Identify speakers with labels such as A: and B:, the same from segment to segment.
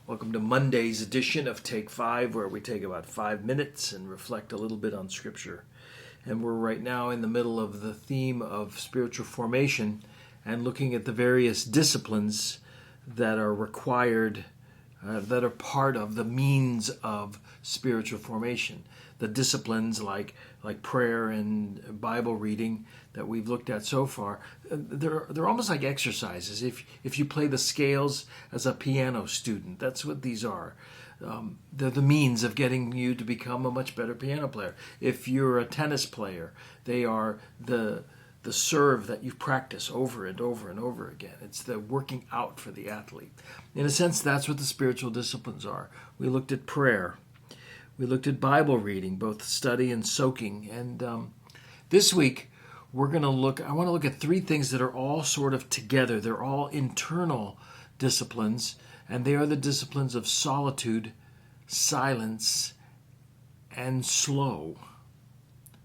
A: Welcome to Monday's edition of Take 5, where we take about 5 minutes and reflect a little bit on Scripture. And we're right now in the middle of the theme of spiritual formation and looking at the various disciplines that are required, that are part of the means of spiritual formation. The disciplines like prayer and Bible reading that we've looked at so far, they're almost like exercises. If you play the scales as a piano student, that's what these are. They're the means of getting you to become a much better piano player. If you're a tennis player, they are the serve that you practice over and over and over again. It's the working out for the athlete. In a sense, that's what the spiritual disciplines are. We looked at prayer. We looked at Bible reading, both study and soaking. And this week, I want to look at 3 things that are all sort of together. They're all internal disciplines, and they are the disciplines of solitude, silence, and slow.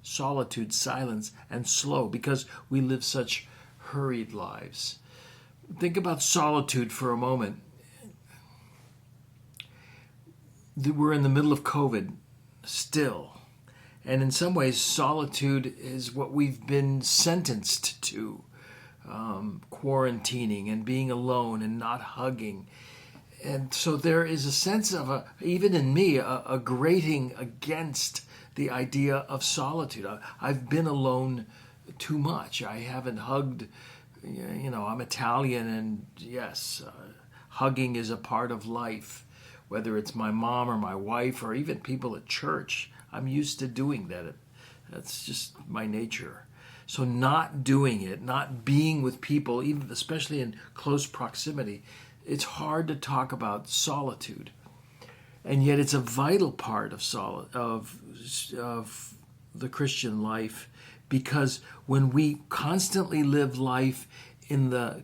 A: Solitude, silence, and slow, because we live such hurried lives. Think about solitude for a moment. We're in the middle of COVID still. And in some ways, solitude is what we've been sentenced to. Quarantining and being alone and not hugging. And so there is a sense of, even in me, a grating against the idea of solitude. I've been alone too much. I haven't hugged, I'm Italian, and yes, hugging is a part of life. Whether it's my mom or my wife or even people at church, I'm used to doing that. That's just my nature. So not doing it, not being with people, even especially in close proximity, it's hard to talk about solitude. And yet it's a vital part of the Christian life, because when we constantly live life in the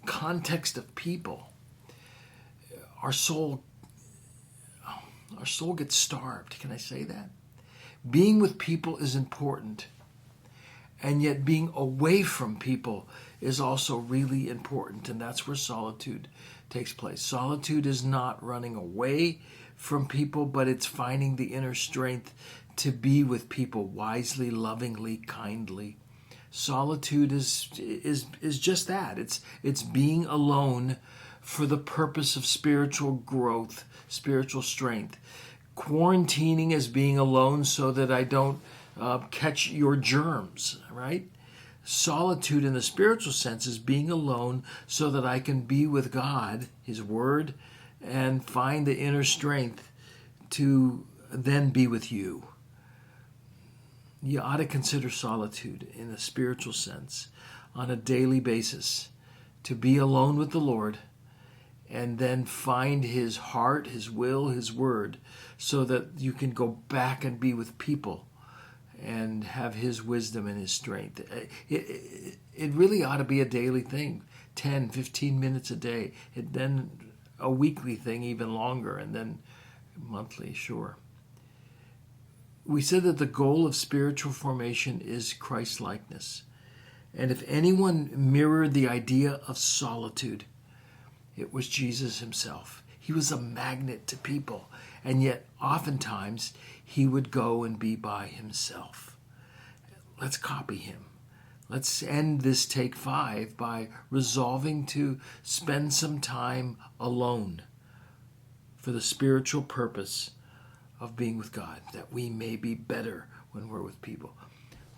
A: context of people, our soul gets starved. Can I say that? Being with people is important, and yet being away from people is also really important, and that's where solitude takes place. Solitude is not running away from people, but it's finding the inner strength to be with people wisely, lovingly, kindly. Solitude is just that. It's being alone for the purpose of spiritual growth, spiritual strength. Quarantining is being alone so that I don't catch your germs, right? Solitude in the spiritual sense is being alone so that I can be with God, His Word, and find the inner strength to then be with you. You ought to consider solitude in a spiritual sense on a daily basis, to be alone with the Lord and then find His heart, His will, His Word, so that you can go back and be with people and have His wisdom and His strength. It really ought to be a daily thing, 10, 15 minutes a day, and then a weekly thing, even longer, and then monthly, sure. We said that the goal of spiritual formation is Christ-likeness. And if anyone mirrored the idea of solitude, it was Jesus Himself. He was a magnet to people, and yet oftentimes He would go and be by Himself. Let's copy Him. Let's end this Take 5 by resolving to spend some time alone for the spiritual purpose of being with God, that we may be better when we're with people.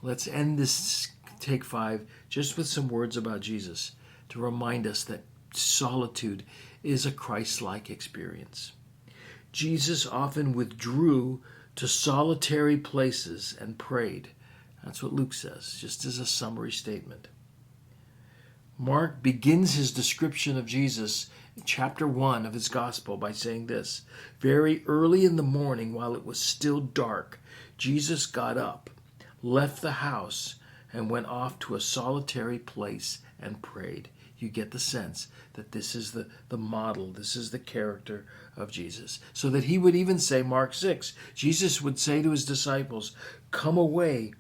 A: Let's end this Take 5 just with some words about Jesus to remind us that solitude is a Christ-like experience. Jesus often withdrew to solitary places and prayed. That's what Luke says, just as a summary statement. Mark begins his description of Jesus in chapter 1 of his gospel by saying this: very early in the morning, while it was still dark, Jesus got up, left the house, and went off to a solitary place and prayed. You get the sense that this is the model, this is the character of Jesus. So that he would even say, Mark 6, Jesus would say to his disciples, come away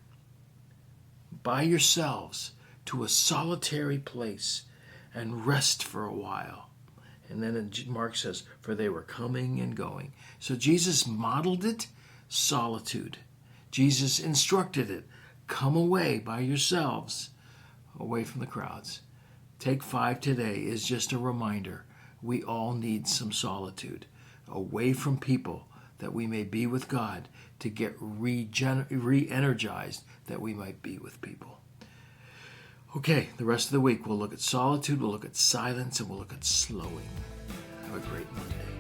A: by yourselves to a solitary place and rest for a while. And then Mark says, for they were coming and going. So Jesus modeled it, solitude. Jesus instructed it, come away by yourselves, away from the crowds. Take 5 today is just a reminder. We all need some solitude, away from people, that we may be with God, to get re-energized, that we might be with people. Okay, the rest of the week we'll look at solitude, we'll look at silence, and we'll look at slowing. Have a great Monday.